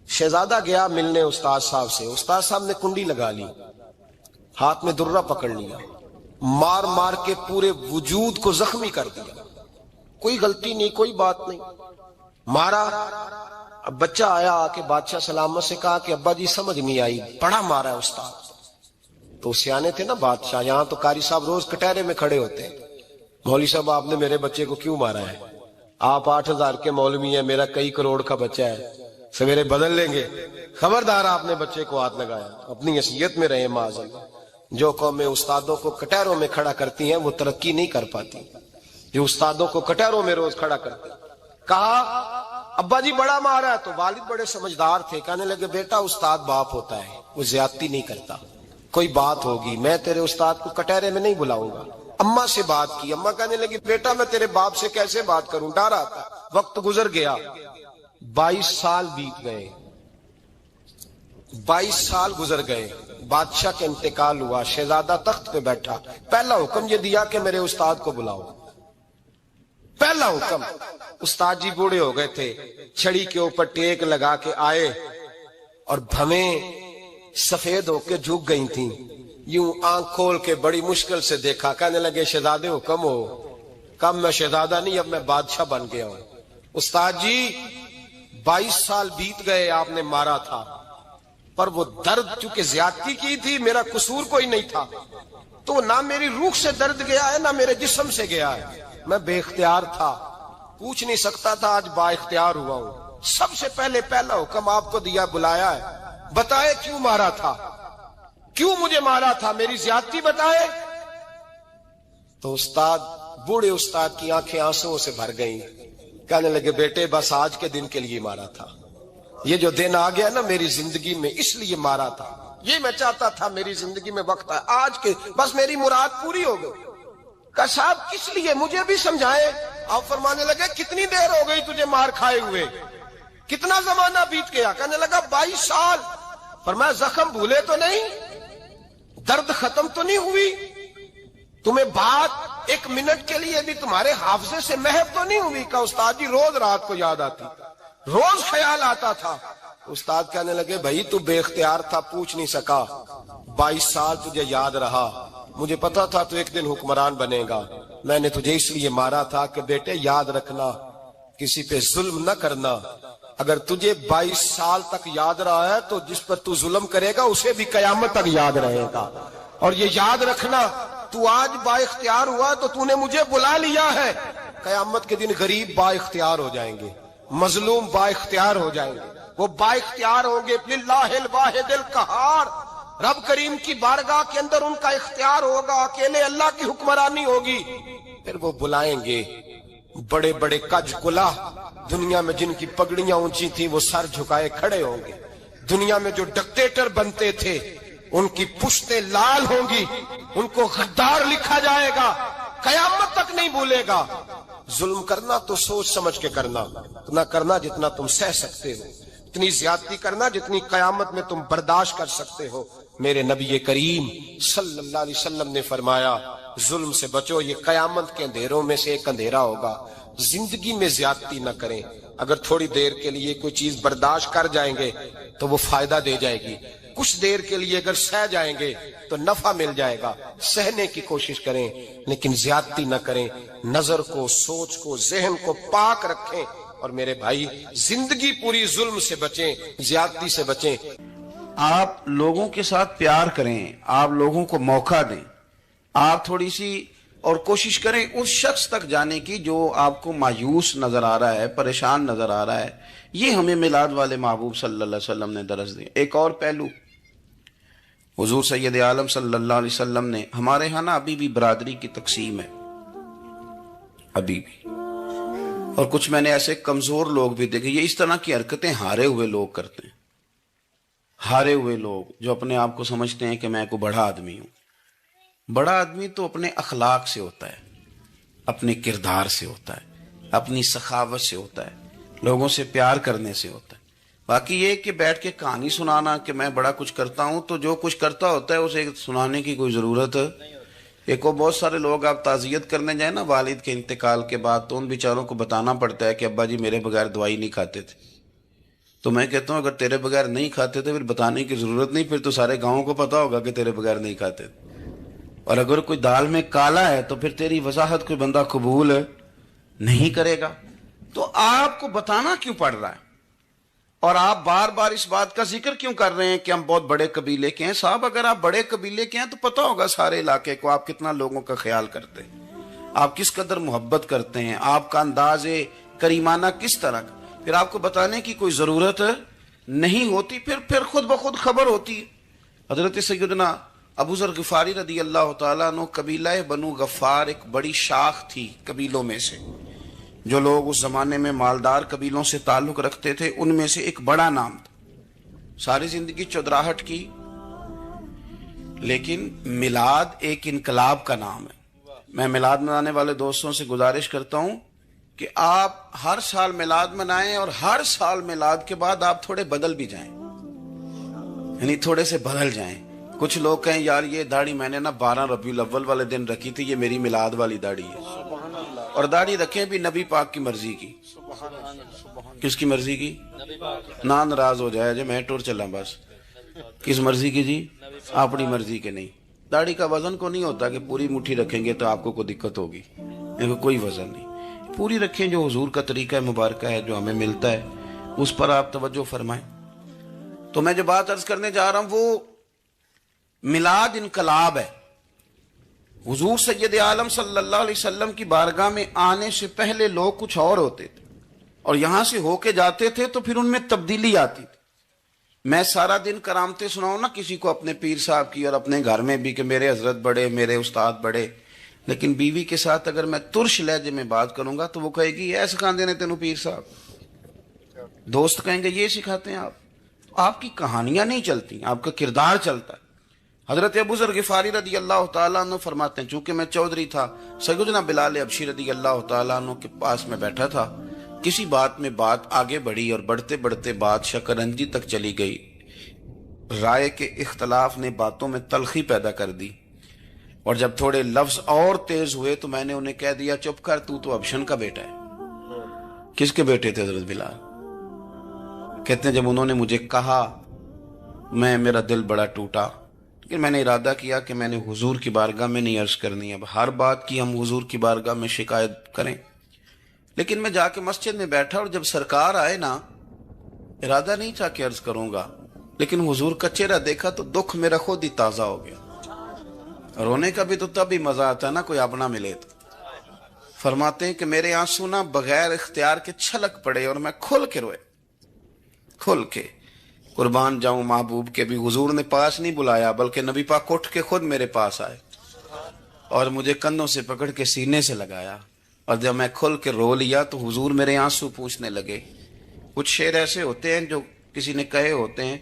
[SPEAKER 2] شہزادہ گیا ملنے استاد صاحب سے. استاد صاحب نے کنڈی لگا لی, ہاتھ میں درہ پکڑ لیا, مار مار کے پورے وجود کو زخمی کر دیا. کوئی غلطی نہیں, کوئی بات نہیں, مارا. اب بچہ آیا آ کے بادشاہ سلامت سے کہا کہ ابا جی سمجھ نہیں آئی, بڑا مارا ہے استاد. تو سیانے تھے نا بادشاہ, یہاں تو قاری صاحب روز کٹہرے میں کھڑے ہوتے ہیں, مولوی صاحب آپ نے میرے بچے کو کیوں مارا ہے؟ آپ 8,000 کے مولوی ہیں, میرا کئی کروڑ کا بچہ ہے, سویرے بدل لیں گے. خبردار آپ نے بچے کو ہاتھ لگایا. اپنی حیثیت میں رہے معاذاللہ. جو قومیں استادوں کو کٹہروں میں کھڑا کرتی ہیں وہ ترقی نہیں کر پاتی. جو استادوں کو کٹہروں میں روز کھڑا کرتے. کہا ابا جی بڑا مارا ہے. تو والد بڑے سمجھدار تھے, کہنے لگے بیٹا استاد باپ ہوتا ہے, وہ زیادتی نہیں کرتا. کوئی بات ہوگی میں تیرے استاد کو کٹہرے میں نہیں بلاؤں گا. اماں سے بات کی. اماں کہنے لگی بیٹا میں تیرے باپ سے کیسے بات کروں, ڈر آتا. وقت گزر گیا. 22 سال بیت گئے. 22 سال گزر گئے. بادشاہ کا انتقال ہوا. شہزادہ تخت پہ بیٹھا. پہلا حکم یہ دیا کہ میرے استاد کو بلاؤ. پہلا حکم. استاد جی بوڑھے ہو گئے تھے. چھڑی کے اوپر ٹیک لگا کے آئے اور بھویں سفید ہو کے جھک گئی تھیں. یوں آنکھ کھول کے بڑی مشکل سے دیکھا. کہنے لگے شہزادے حکم ہو. کم میں شہزادہ نہیں, اب میں بادشاہ بن گیا ہوں. استاد جی 22 سال بیت گئے, آپ نے مارا تھا, پر وہ درد چونکہ زیادتی کی تھی, میرا قصور کوئی نہیں تھا, تو نہ میری روح سے درد گیا ہے نہ میرے جسم سے گیا ہے. میں بے اختیار تھا, پوچھ نہیں سکتا تھا, آج با اختیار ہوا ہوں. سب سے پہلے پہلا حکم آپ کو دیا, بلایا ہے. بتائے کیوں مارا تھا, کیوں مجھے مارا تھا, میری زیادتی بتائے. تو استاد, بوڑھے استاد کی آنکھیں آنسوؤں سے بھر گئیں. کہنے لگے بیٹے بس آج کے دن کے لیے مارا تھا. یہ جو دن آ گیا نا میری زندگی میں, اس لیے مارا تھا. یہ میں چاہتا تھا میری زندگی میں وقت ہے, آج کے بس میری مراد پوری ہو گئی. کہا صاحب کس لیے, مجھے بھی سمجھائے. آپ فرمانے لگے کتنی دیر ہو گئی تجھے مار کھائے ہوئے, کتنا زمانہ بیت گیا. کہنے لگا 22 سال. فرمایا زخم بھولے تو نہیں, درد ختم تو نہیں ہوئی, تمہیں بات 1 منٹ کے لیے بھی تمہارے حافظے سے محو تو نہیں ہوئی. کہا استاد جی روز رات کو یاد آتی, روز خیال آتا تھا. استاد کہنے لگے بھائی تو بے اختیار تھا, پوچھ نہیں سکا. 22 سال تجھے یاد رہا. مجھے پتا تھا تو ایک دن حکمران بنے گا. میں نے تجھے اس لیے مارا تھا کہ بیٹے یاد رکھنا, کسی پہ ظلم نہ کرنا. اگر تجھے 22 سال تک یاد رہا ہے تو جس پر تو ظلم کرے گا اسے بھی قیامت تک یاد رہے گا. اور یہ یاد رکھنا, تو آج با اختیار ہوا تو تو نے مجھے بلا لیا ہے. قیامت کے دن غریب با اختیار ہو جائیں گے, مظلوم با اختیار ہو جائیں گے. وہ با اختیار ہوں گے للہ الواحد القہار. رب کریم کی بارگاہ کے اندر ان کا اختیار ہوگا, اکیلے اللہ کی حکمرانی ہوگی. پھر وہ بلائیں گے بڑے بڑے کج کلا, دنیا میں جن کی پگڑیاں اونچی تھیں وہ سر جھکائے کھڑے ہوں گے. دنیا میں جو ڈکٹیٹر بنتے تھے ان کی پشتیں لال ہوں گی, ان کو غدار لکھا جائے گا, قیامت تک نہیں بھولے گا. ظلم کرنا تو سوچ سمجھ کے کرنا, اتنا کرنا جتنا تم سہ سکتے ہو, اتنی زیادتی کرنا جتنی قیامت میں تم برداشت کر سکتے ہو. میرے نبی کریم صلی اللہ علیہ وسلم نے فرمایا ظلم سے بچو, یہ قیامت کے اندھیروں میں سے ایک اندھیرا ہوگا. زندگی میں زیادتی نہ کریں. اگر تھوڑی دیر کے لیے کوئی چیز برداشت کر جائیں گے تو وہ فائدہ دے جائے گی. کچھ دیر کے لیے اگر سہ جائیں گے تو نفع مل جائے گا. سہنے کی کوشش کریں لیکن زیادتی نہ کریں. نظر کو, سوچ کو, ذہن کو پاک رکھیں. اور میرے بھائی زندگی پوری ظلم سے بچیں, زیادتی سے بچیں.
[SPEAKER 3] آپ لوگوں کے ساتھ پیار کریں, آپ لوگوں کو موقع دیں, آپ تھوڑی سی اور کوشش کریں اس شخص تک جانے کی جو آپ کو مایوس نظر آ رہا ہے, پریشان نظر آ رہا ہے. یہ ہمیں میلاد والے محبوب صلی اللہ علیہ وسلم نے درس دیا. ایک اور پہلو, حضور سید عالم صلی اللہ علیہ وسلم نے, ہمارے ہاں نا ابھی بھی برادری کی تقسیم ہے, ابھی بھی, اور کچھ میں نے ایسے کمزور لوگ بھی دیکھے. یہ اس طرح کی حرکتیں ہارے ہوئے لوگ کرتے ہیں. ہارے ہوئے لوگ جو اپنے آپ کو سمجھتے ہیں کہ میں کوئی بڑا آدمی ہوں. بڑا آدمی تو اپنے اخلاق سے ہوتا ہے, اپنے کردار سے ہوتا ہے, اپنی سخاوت سے ہوتا ہے, لوگوں سے پیار کرنے سے ہوتا ہے. باقی یہ کہ بیٹھ کے کہانی سنانا کہ میں بڑا کچھ کرتا ہوں, تو جو کچھ کرتا ہوتا ہے اسے سنانے کی کوئی ضرورت. ایک اور بہت سارے لوگ آپ تعزیت کرنے جائیں نا والد کے انتقال کے بعد, تو ان بیچاروں کو بتانا پڑتا ہے کہ ابا جی میرے بغیر دوائی نہیں کھاتے تھے. تو میں کہتا ہوں اگر تیرے بغیر نہیں کھاتے تھے پھر بتانے کی ضرورت نہیں, پھر تو سارے گاؤں کو پتا ہوگا کہ تیرے بغیر نہیں کھاتے تھے. اور اگر کوئی دال میں کالا ہے تو پھر تیری وضاحت کوئی بندہ قبول نہیں کرے گا. تو آپ کو بتانا کیوں پڑ رہا ہے, اور آپ بار بار اس بات کا ذکر کیوں کر رہے ہیں کہ ہم بہت بڑے قبیلے کے ہیں؟ صاحب اگر آپ بڑے قبیلے کے ہیں تو پتہ ہوگا سارے علاقے کو آپ کتنا لوگوں کا خیال کرتے ہیں, آپ کس قدر محبت کرتے ہیں, آپ کا انداز کریمانہ کس طرح کا. پھر آپ کو بتانے کی کوئی ضرورت نہیں ہوتی، پھر خود بخود خبر ہوتی ہے۔ حضرت سیدنا ابو ذر غفاری رضی اللہ تعالیٰ عنہ، قبیلہ بنو غفار ایک بڑی شاخ تھی قبیلوں میں سے، جو لوگ اس زمانے میں مالدار قبیلوں سے تعلق رکھتے تھے، ان میں سے ایک بڑا نام تھا۔ ساری زندگی چودراہٹ کی، لیکن میلاد ایک انقلاب کا نام ہے۔ میں میلاد منانے والے دوستوں سے گزارش کرتا ہوں کہ آپ ہر سال میلاد منائیں، اور ہر سال میلاد کے بعد آپ تھوڑے بدل بھی جائیں، یعنی تھوڑے سے بدل جائیں۔ کچھ لوگ کہیں یار یہ داڑھی میں نے 12 ربیع الاول والے دن رکھی تھی، یہ میری میلاد والی داڑھی ہے، اور داڑھی رکھیں بھی نبی پاک کی مرضی کی۔ کس کی مرضی کی؟ نہ ناراض ہو جائے جی میں ٹور چلا، بس کس مرضی کی جی؟ اپنی مرضی کے نہیں۔ داڑھی کا وزن کو نہیں ہوتا کہ پوری مٹھی رکھیں گے تو آپ کو کوئی دقت ہوگی، کوئی وزن نہیں، پوری رکھیں، جو حضور کا طریقہ مبارکہ ہے جو ہمیں ملتا ہے اس پر آپ توجہ فرمائیں۔ تو میں جو بات عرض کرنے جا رہا ہوں وہ میلاد انقلاب ہے۔ حضور سید عالم صلی اللہ علیہ وسلم کی بارگاہ میں آنے سے پہلے لوگ کچھ اور ہوتے تھے، اور یہاں سے ہو کے جاتے تھے تو پھر ان میں تبدیلی آتی تھی۔ میں سارا دن کرامتیں سناؤں نا کسی کو اپنے پیر صاحب کی، اور اپنے گھر میں بھی کہ میرے حضرت بڑے، میرے استاد بڑے، لیکن بیوی کے ساتھ اگر میں ترش لہجے میں بات کروں گا تو وہ کہے گی یہ سکھاندے نے تینوں پیر صاحب۔ دوست کہیں گے یہ سکھاتے ہیں آپ کی کہانیاں نہیں چلتی، آپ کا کردار چلتا ہے۔ حضرت ابو ذر غفاری رضی اللہ تعالیٰ عنہ فرماتے ہیں، چونکہ میں چودھری تھا، سیدنا بلال حبشی رضی اللہ تعالیٰ عنہ کے پاس میں بیٹھا تھا، کسی بات میں بات آگے بڑھی اور بڑھتے بڑھتے بات شکرنجی تک چلی گئی۔ رائے کے اختلاف نے باتوں میں تلخی پیدا کر دی، اور جب تھوڑے لفظ اور تیز ہوئے تو میں نے انہیں کہہ دیا چپ کر، تو ابشن کا بیٹا ہے۔ کس کے بیٹے تھے حضرت بلال؟ کہتے ہیں جب انہوں نے مجھے کہا میرا دل بڑا ٹوٹا، لیکن میں نے ارادہ کیا کہ میں نے حضور کی بارگاہ میں نہیں عرض کرنی، اب ہر بات کی ہم حضور کی بارگاہ میں شکایت کریں۔ لیکن میں جا کے مسجد میں بیٹھا، اور جب سرکار آئے نا، ارادہ نہیں تھا کہ عرض کروں گا، لیکن حضور کا چہرہ دیکھا تو دکھ میرا خود ہی تازہ ہو گیا۔ رونے کا بھی تو تب ہی مزہ آتا ہے نا کوئی اپنا ملے تو۔ فرماتے ہیں کہ میرے آنسو نا بغیر اختیار کے چھلک پڑے، اور میں کھل کے روئے، کھل کے۔ قربان جاؤں محبوب کے بھی حضور نے پاس نہیں بلایا، بلکہ نبی پاک اٹھ کے خود میرے پاس آئے اور مجھے کندھوں سے پکڑ کے سینے سے لگایا، اور جب میں کھل کے رو لیا تو حضور میرے آنسو پوچھنے لگے۔ کچھ شعر ایسے ہوتے ہیں جو کسی نے کہے ہوتے ہیں،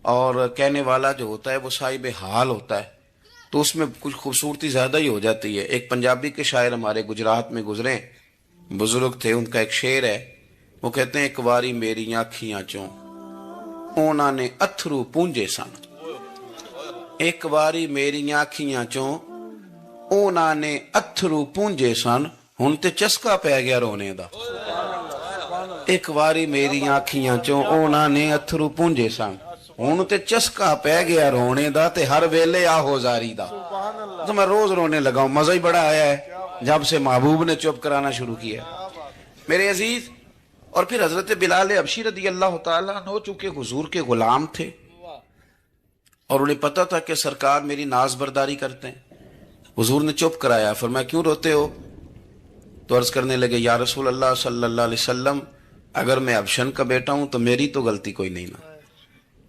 [SPEAKER 3] اور کہنے والا جو ہوتا ہے وہ صاحب حال ہوتا ہے، تو اس میں کچھ خوبصورتی زیادہ ہی ہو جاتی ہے۔ ایک پنجابی کے شاعر ہمارے گجرات میں گزرے، بزرگ تھے، ان کا ایک شعر ہے، وہ کہتے ہیں ایک واری میری آنکھیاں چوں اونا نے اتھرو پونجے سن، ایک واری میری آنکھیاں چوں اونا نے اتھرو پونجے سن، ہن تے چسکا پہ گیا رونے دا۔ ایک واری میری آنکھیاں چوں اونا نے اتھرو پونجے سن، ہن تے چسکا پہ گیا رونے دا، تے ہر ویلے آہو زاری دا۔ تو میں روز رونے لگا ہوں، مزہ ہی بڑا آیا ہے جب سے محبوب نے چپ کرانا شروع کیا میرے عزیز۔ اور پھر حضرت بلال حبشی رضی اللہ تعالیٰ عنہ چونکہ حضور کے غلام تھے، اور انہیں پتہ تھا کہ سرکار میری ناز برداری کرتے ہیں، حضور نے چپ کرایا۔ فرمایا کیوں روتے ہو؟ تو عرض کرنے لگے یا رسول اللہ صلی اللہ علیہ وسلم، اگر میں ابشن کا بیٹا ہوں تو میری تو غلطی کوئی نہیں نا،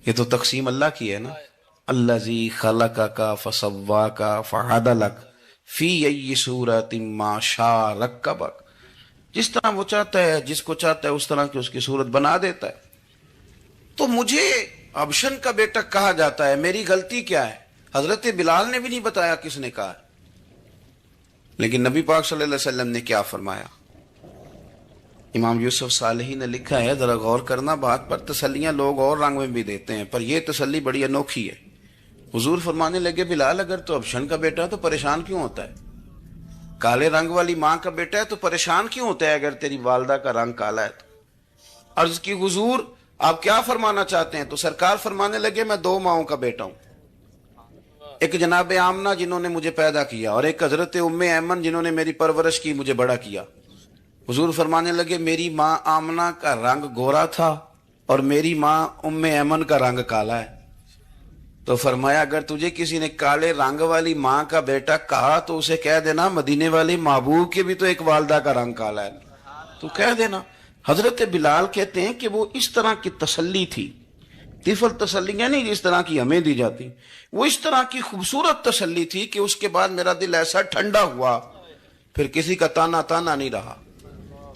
[SPEAKER 3] یہ تو تقسیم اللہ کی ہے نا۔ الذی خلقک فسواک فعدلک فی ای صورت ما شاء رکبک، جس طرح وہ چاہتا ہے، جس کو چاہتا ہے اس طرح کی اس کی صورت بنا دیتا ہے۔ تو مجھے ابشن کا بیٹا کہا جاتا ہے، میری غلطی کیا ہے؟ حضرت بلال نے بھی نہیں بتایا کس نے کہا، لیکن نبی پاک صلی اللہ علیہ وسلم نے کیا فرمایا؟ امام یوسف صالحی نے لکھا ہے، ذرا غور کرنا بات پر، تسلیاں لوگ اور رنگ میں بھی دیتے ہیں، پر یہ تسلی بڑی انوکھی ہے۔ حضور فرمانے لگے بلال اگر تو ابشن کا بیٹا تو پریشان کیوں ہوتا ہے؟ کالے رنگ والی ماں کا بیٹا ہے تو پریشان کیوں ہوتا ہے اگر تیری والدہ کا رنگ کالا ہے تو؟ عرض کی حضور آپ کیا فرمانا چاہتے ہیں؟ تو سرکار فرمانے لگے میں 2 ماؤں کا بیٹا ہوں، ایک جناب آمنہ جنہوں نے مجھے پیدا کیا، اور ایک حضرت ام ایمن جنہوں نے میری پرورش کی، مجھے بڑا کیا۔ حضور فرمانے لگے میری ماں آمنہ کا رنگ گورا تھا اور میری ماں ام ایمن کا رنگ کالا ہے۔ تو فرمایا اگر تجھے کسی نے کالے رنگ والی ماں کا بیٹا کہا تو اسے کہہ دینا مدینے والی محبوب کے بھی تو ایک والدہ کا رنگ کالا ہے، تو کہہ دینا حضرت بلال کہتے ہیں کہ وہ اس طرح کی تسلی تھی، طفل تسلیاں نہیں جس طرح کی ہمیں دی جاتی، وہ اس طرح کی خوبصورت تسلی تھی کہ اس کے بعد میرا دل ایسا ٹھنڈا ہوا، پھر کسی کا تانا نہیں رہا،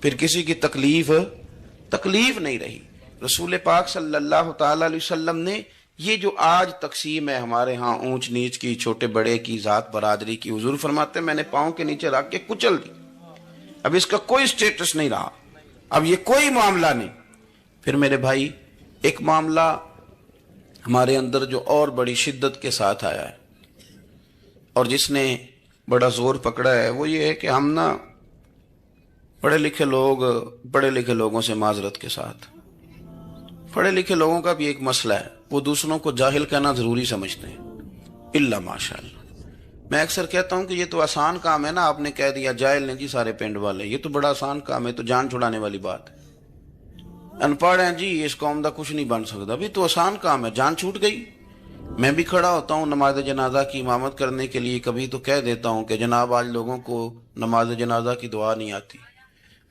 [SPEAKER 3] پھر کسی کی تکلیف نہیں رہی۔ رسول پاک صلی اللہ تعالی علیہ وسلم نے یہ جو آج تقسیم ہے ہمارے ہاں اونچ نیچ کی، چھوٹے بڑے کی، ذات برادری کی، حضور فرماتے ہیں میں نے پاؤں کے نیچے رکھ کے کچل دی، اب اس کا کوئی سٹیٹس نہیں رہا، اب یہ کوئی معاملہ نہیں۔ پھر میرے بھائی ایک معاملہ ہمارے اندر جو اور بڑی شدت کے ساتھ آیا ہے اور جس نے بڑا زور پکڑا ہے، وہ یہ ہے کہ ہم نا پڑھے لکھے لوگوں سے معذرت کے ساتھ، پڑھے لکھے لوگوں کا بھی ایک مسئلہ ہے، وہ دوسروں کو جاہل کہنا ضروری سمجھتے ہیں، الا ماشاء اللہ۔ میں اکثر کہتا ہوں کہ یہ تو آسان کام ہے نا، آپ نے کہہ دیا جاہل نہیں جی سارے پنڈ والے، یہ تو بڑا آسان کام ہے، تو جان چھڑانے والی بات ہے۔ ان پڑھ ہیں جی اس قوم دا کچھ نہیں بن سکتا، بھی تو آسان کام ہے، جان چھوٹ گئی۔ میں بھی کھڑا ہوتا ہوں نماز جنازہ کی امامت کرنے کے لیے، کبھی تو کہہ دیتا ہوں کہ جناب آج لوگوں کو نماز جنازہ کی دعا نہیں آتی،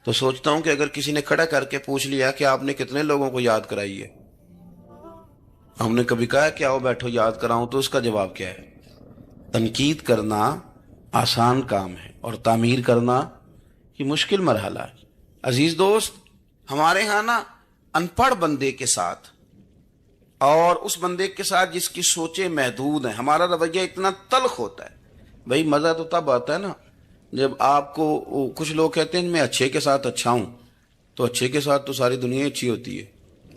[SPEAKER 3] تو سوچتا ہوں کہ اگر کسی نے کھڑا کر کے پوچھ لیا کہ آپ نے کتنے لوگوں کو یاد کرائی ہے، ہم نے کبھی کہا کہ آؤ بیٹھو یاد کراؤں، تو اس کا جواب کیا ہے؟ تنقید کرنا آسان کام ہے اور تعمیر کرنا یہ مشکل مرحلہ ہے۔ عزیز دوست، ہمارے ہاں نا ان پڑھ بندے کے ساتھ اور اس بندے کے ساتھ جس کی سوچیں محدود ہیں، ہمارا رویہ اتنا تلخ ہوتا ہے۔ بھئی مزہ تو تب آتا ہے نا جب آپ کو، کچھ لوگ کہتے ہیں میں اچھے کے ساتھ اچھا ہوں، تو اچھے کے ساتھ تو ساری دنیا اچھی ہوتی ہے،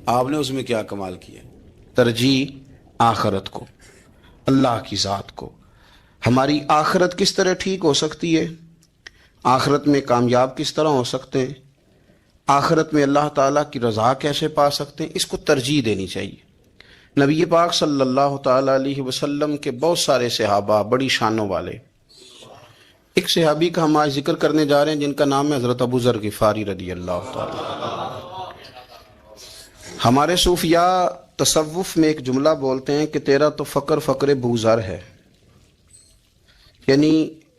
[SPEAKER 3] آپ نے اس میں کیا کمال کیا؟ ترجیح آخرت کو، اللہ کی ذات کو۔ ہماری آخرت کس طرح ٹھیک ہو سکتی ہے، آخرت میں کامیاب کس طرح ہو سکتے ہیں، آخرت میں اللہ تعالیٰ کی رضا کیسے پا سکتے ہیں، اس کو ترجیح دینی چاہیے۔ نبی پاک صلی اللہ تعالیٰ علیہ وسلم کے بہت سارے صحابہ بڑی شانوں والے، ایک صحابی کا ہم آج ذکر کرنے جا رہے ہیں جن کا نام ہے حضرت ابو ذر غفاری رضی اللہ تعالیٰ۔ ہمارے صوفیاء تصوف میں ایک جملہ بولتے ہیں کہ تیرا تو فقر ابو ذر ہے، یعنی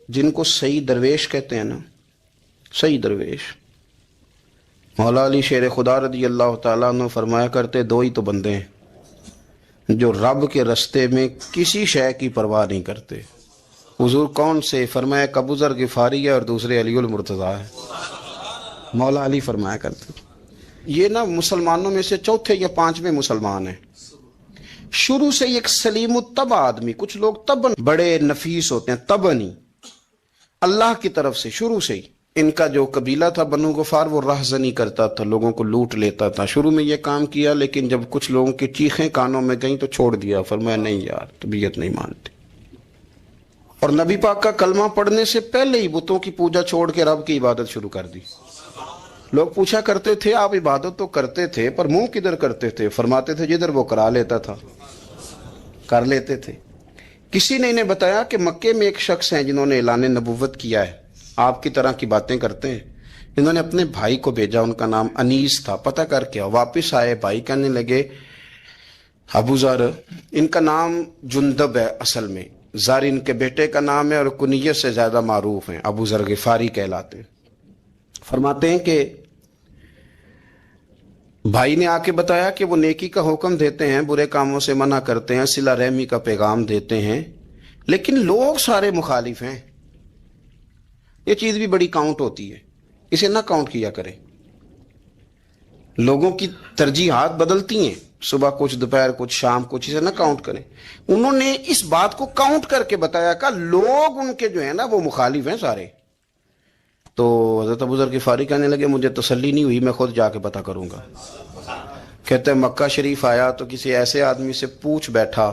[SPEAKER 3] جن کو صحیح درویش کہتے ہیں نا، صحیح درویش۔ مولا علی شیر خدا رضی اللہ تعالیٰ عنہ فرمایا کرتے دو ہی تو بندے ہیں جو رب کے رستے میں کسی شے کی پرواہ نہیں کرتے۔ حضور کون سے؟ فرمایا ابو ذر غفاری ہے اور دوسرے علی المرتضیٰ ہے۔ مولا علی فرمایا کرتے یہ نا مسلمانوں میں سے چوتھے یا پانچویں مسلمان ہیں، شروع سے ایک سلیم الطبع آدمی، کچھ لوگ طبعاً بڑے نفیس ہوتے ہیں، طبعاً اللہ کی طرف سے شروع سے ہی۔ ان کا جو قبیلہ تھا بنو غفار، وہ راہزنی کرتا تھا، لوگوں کو لوٹ لیتا تھا، شروع میں یہ کام کیا، لیکن جب کچھ لوگوں کی چیخیں کانوں میں گئیں تو چھوڑ دیا، فرمایا نہیں یار طبیعت نہیں مانتی۔ اور نبی پاک کا کلمہ پڑھنے سے پہلے ہی بتوں کی پوجا چھوڑ کے رب کی عبادت شروع کر دی۔ لوگ پوچھا کرتے تھے آپ عبادت تو کرتے تھے پر منہ کدھر کرتے تھے؟ فرماتے تھے جدھر وہ کرا لیتا تھا کر لیتے تھے۔ کسی نے انہیں بتایا کہ مکے میں ایک شخص ہیں جنہوں نے اعلان نبوت کیا ہے، آپ کی طرح کی باتیں کرتے ہیں۔ انہوں نے اپنے بھائی کو بھیجا، ان کا نام انیس تھا، پتہ کر کے واپس آئے، بھائی کہنے لگے ابو ذر، ان کا نام جندب ہے، اصل میں ذر ان کے بیٹے کا نام ہے اور کنیت سے زیادہ معروف ہیں، ابو ذر غفاری کہلاتے ہیں۔ فرماتے ہیں کہ بھائی نے آ کے بتایا کہ وہ نیکی کا حکم دیتے ہیں، برے کاموں سے منع کرتے ہیں، صلہ رحمی کا پیغام دیتے ہیں، لیکن لوگ سارے مخالف ہیں۔ یہ چیز بھی بڑی کاؤنٹ ہوتی ہے، اسے نہ کاؤنٹ کیا کریں۔ لوگوں کی ترجیحات بدلتی ہیں، صبح کچھ، دوپہر کچھ، شام کچھ، اسے نہ کاؤنٹ کریں۔ انہوں نے اس بات کو کاؤنٹ کر کے بتایا کہ لوگ ان کے جو ہیں نا وہ مخالف ہیں سارے۔ تو حضرت ابو ذر غفاری کہنے لگے مجھے تسلی نہیں ہوئی، میں خود جا کے پتہ کروں گا۔ کہتے ہیں مکہ شریف آیا تو کسی ایسے آدمی سے پوچھ بیٹھا،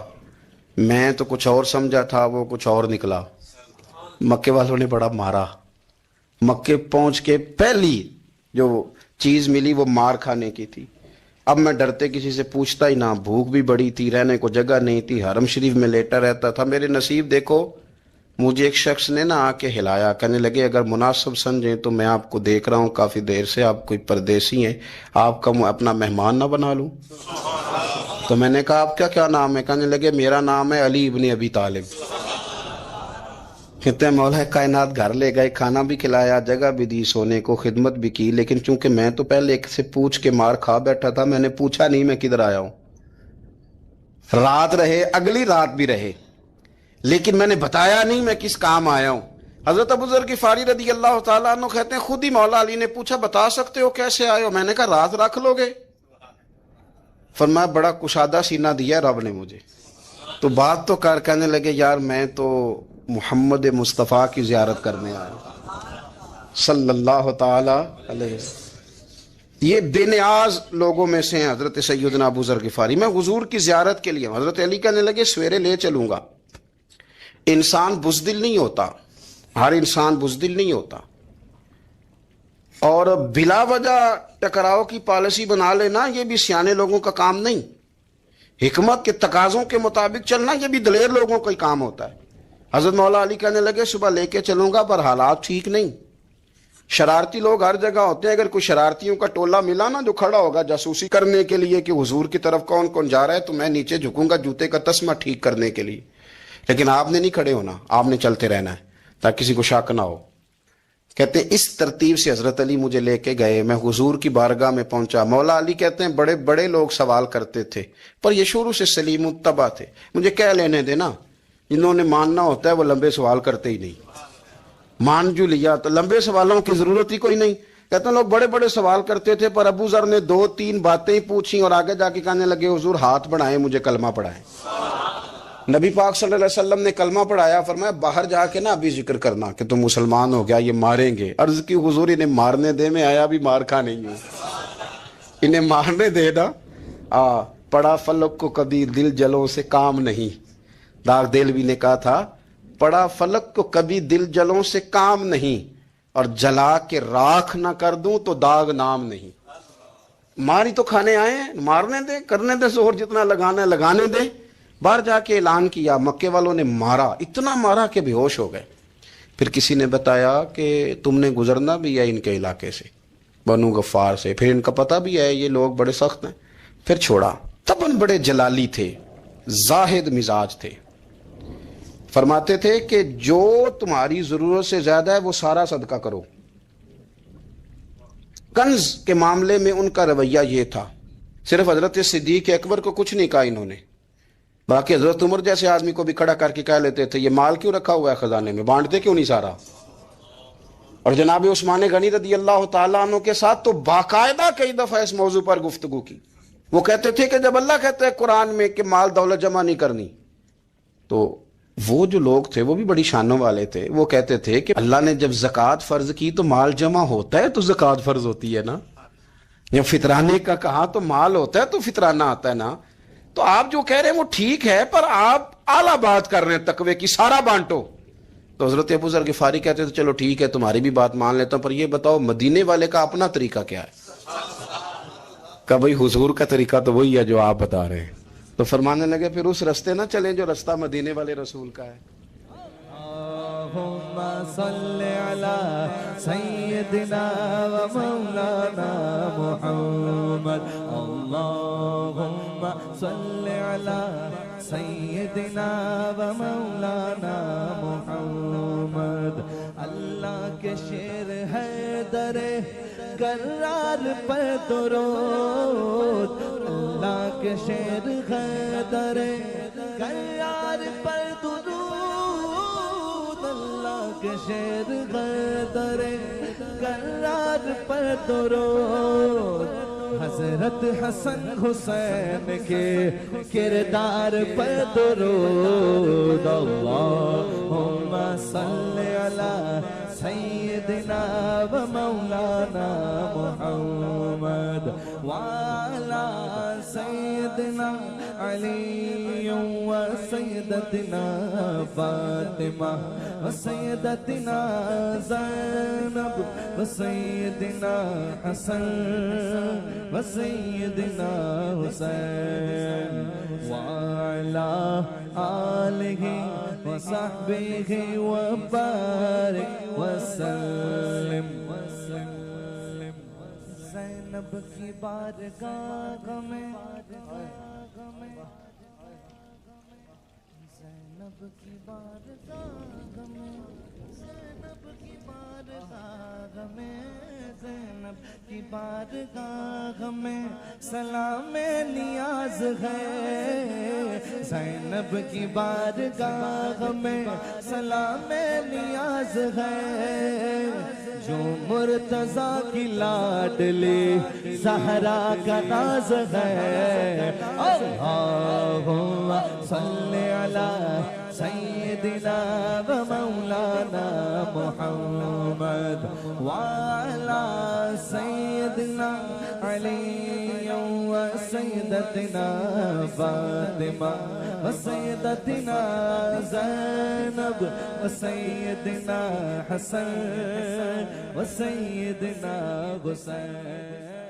[SPEAKER 3] میں تو کچھ اور سمجھا تھا، وہ کچھ اور نکلا۔ مکے والوں نے بڑا مارا، مکے پہنچ کے پہلی جو چیز ملی وہ مار کھانے کی تھی۔ اب میں ڈرتے کسی سے پوچھتا ہی نہ، بھوک بھی بڑی تھی، رہنے کو جگہ نہیں تھی، حرم شریف میں لیٹا رہتا تھا۔ میرے نصیب دیکھو، مجھے ایک شخص نے آ کے ہلایا، کہنے لگے اگر مناسب سمجھیں تو میں آپ کو دیکھ رہا ہوں کافی دیر سے، آپ کوئی پردیسی ہیں، آپ کا اپنا مہمان نہ بنا لوں؟ تو میں نے کہا آپ کا کیا نام ہے؟ کہنے لگے میرا نام ہے علی ابن ابی طالب۔ کہتے ہیں مولا کائنات گھر لے گئے, کھانا بھی کھلایا, جگہ بھی دی سونے کو, خدمت بھی کی, لیکن چونکہ میں تو پہلے ایک سے پوچھ کے مار کھا بیٹھا تھا, میں نے پوچھا نہیں میں کدھر آیا ہوں. رات رہے, اگلی رات بھی رہے, لیکن میں نے بتایا نہیں میں کس کام آیا ہوں. حضرت ابو ذر غفاری رضی اللہ تعالیٰ عنہ کہتے ہیں خود ہی مولا علی نے پوچھا بتا سکتے ہو کیسے آئے ہو؟ میں نے کہا رات رکھ لو گے. فرمایا بڑا کشادہ سینہ دیا رب نے مجھے. تو بات تو کر, کہنے لگے یار میں تو محمد مصطفیٰ کی زیارت کرنے آیا ہوں صلی اللہ تعالی علیہ وسلم. یہ بے نیاز لوگوں میں سے ہیں حضرت سیدنا ابو ذر غفاری. میں حضور کی زیارت کے لیے, حضرت علی کہنے لگے سویرے لے چلوں گا. انسان بزدل نہیں ہوتا, ہر انسان بزدل نہیں ہوتا, اور بلا وجہ ٹکراؤ کی پالیسی بنا لینا یہ بھی سیانے لوگوں کا کام نہیں. حکمت کے تقاضوں کے مطابق چلنا یہ بھی دلیر لوگوں کا ہی کام ہوتا ہے. حضرت مولا علی کہنے لگے صبح لے کے چلوں گا, پر حالات ٹھیک نہیں. شرارتی لوگ ہر جگہ ہوتے ہیں, اگر کوئی شرارتیوں کا ٹولہ ملا نا جو کھڑا ہوگا جاسوسی کرنے کے لیے کہ حضور کی طرف کون کون جا رہا ہے, تو میں نیچے جھکوں گا جوتے کا تسمہ ٹھیک کرنے کے لیے. لیکن آپ نے نہیں کھڑے ہونا, آپ نے چلتے رہنا ہے تاکہ کسی کو شک نہ ہو. کہتے ہیں اس ترتیب سے حضرت علی مجھے لے کے گئے, میں حضور کی بارگاہ میں پہنچا. مولا علی کہتے ہیں بڑے بڑے لوگ سوال کرتے تھے, پر یہ شروع سے سلیم الطبع تھے, مجھے کہہ لینے دینا. جنہوں نے ماننا ہوتا ہے وہ لمبے سوال کرتے ہی نہیں. مان جو لیا تو لمبے سوالوں کی ضرورت ہی کوئی نہیں. کہتے ہیں لوگ بڑے بڑے سوال کرتے تھے, پر ابو ذر نے 2-3 باتیں ہی پوچھی اور آگے جا کے کہنے لگے حضور ہاتھ بڑھائیں مجھے کلمہ پڑھائیں. نبی پاک صلی اللہ علیہ وسلم نے کلمہ پڑھایا. فرمایا باہر جا کے نا ابھی ذکر کرنا کہ تم مسلمان ہو گیا, یہ ماریں گے. عرض کی حضور انہیں مارنے دے, میں آیا بھی مار کھا نہیں ہوں, انہیں مارنے دے نا. پڑا فلک کو کبھی دل جلوں سے کام نہیں. داغ دلوی نے کہا تھا پڑا فلک کو کبھی دل جلوں سے کام نہیں, اور جلا کے راکھ نہ کر دوں تو داغ نام نہیں. ماری تو کھانے آئے ہیں, مارنے دے, کرنے دے زور جتنا لگانا ہے لگانے دے. باہر جا کے اعلان کیا, مکے والوں نے مارا, اتنا مارا کہ بے ہوش ہو گئے. پھر کسی نے بتایا کہ تم نے گزرنا بھی ہے ان کے علاقے سے, بنو غفار سے, پھر ان کا پتہ بھی ہے یہ لوگ بڑے سخت ہیں. پھر چھوڑا. تبن بڑے جلالی تھے, زاہد مزاج تھے. فرماتے تھے کہ جو تمہاری ضرورت سے زیادہ ہے وہ سارا صدقہ کرو. کنز کے معاملے میں ان کا رویہ یہ تھا. صرف حضرت صدیق اکبر کو کچھ نہیں کہا انہوں نے, باقی حضرت عمر جیسے آدمی کو بھی کھڑا کر کے کہہ لیتے تھے یہ مال کیوں رکھا ہوا ہے خزانے میں, بانٹتے کیوں نہیں سارا. اور جناب عثمان غنی رضی اللہ تعالیٰ عنہ کے ساتھ تو باقاعدہ کئی دفعہ اس موضوع پر گفتگو کی. وہ کہتے تھے کہ جب اللہ کہتا ہے قرآن میں کہ مال دولت جمع نہیں کرنی, تو وہ جو لوگ تھے وہ بھی بڑی شانوں والے تھے. وہ کہتے تھے کہ اللہ نے جب زکوٰۃ فرض کی تو مال جمع ہوتا ہے تو زکوٰۃ فرض ہوتی ہے نا. جب فطرانے کا کہا تو مال ہوتا ہے تو فطرانہ آتا ہے نا. تو آپ جو کہہ رہے ہیں وہ ٹھیک ہے, پر آپ اعلیٰ بات کر رہے ہیں تقوی کی, سارا بانٹو. تو حضرت ابو ذر غفاری کہتے تھے چلو ٹھیک ہے تمہاری بھی بات مان لیتا ہوں, پر یہ بتاؤ مدینے والے کا اپنا طریقہ کیا ہے. کہ بھئی حضور کا طریقہ تو وہی ہے جو آپ بتا رہے ہیں. تو فرمانے لگے پھر اس رستے نہ چلیں جو رستہ مدینے والے رسول کا ہے.
[SPEAKER 1] اللہم صلی علی سیدنا و مولانا محمد. اللہم صلی علی سیدنا و مولانا محمد. اللہ کے شیر ہے در کرار پر درود, اللہ کے شیر ہے در کرار پر درود, اللہ کے شیر ہے در کرار پر درود. حضرت حسن حسین کے کردار پر درود. اللہم صلی علی سیدنا و مولانا محمد وعلی سیدنا علی و سیدتنا فاطمہ و سیدتنا زینب و سیدنا حسن و سیدنا حسین وعلی آلہ و صحبہ و بارک وسلم. زینب کی بارگاہ میں, زینب کی بارگاہ میں کی بارگاہ میں سلام نیاز ہے، زینب کی بارگاہ میں سلام نیاز ہے، جو مرتضیٰ کی لاڈلی زہرا کا ناز ہے۔ اللہم صلی علی سیدنا و مولانا محمد وعلی سیدنا علی و سیدتنا فاطمہ و سیدتنا زینب و سیدنا حسن و سیدنا حسین۔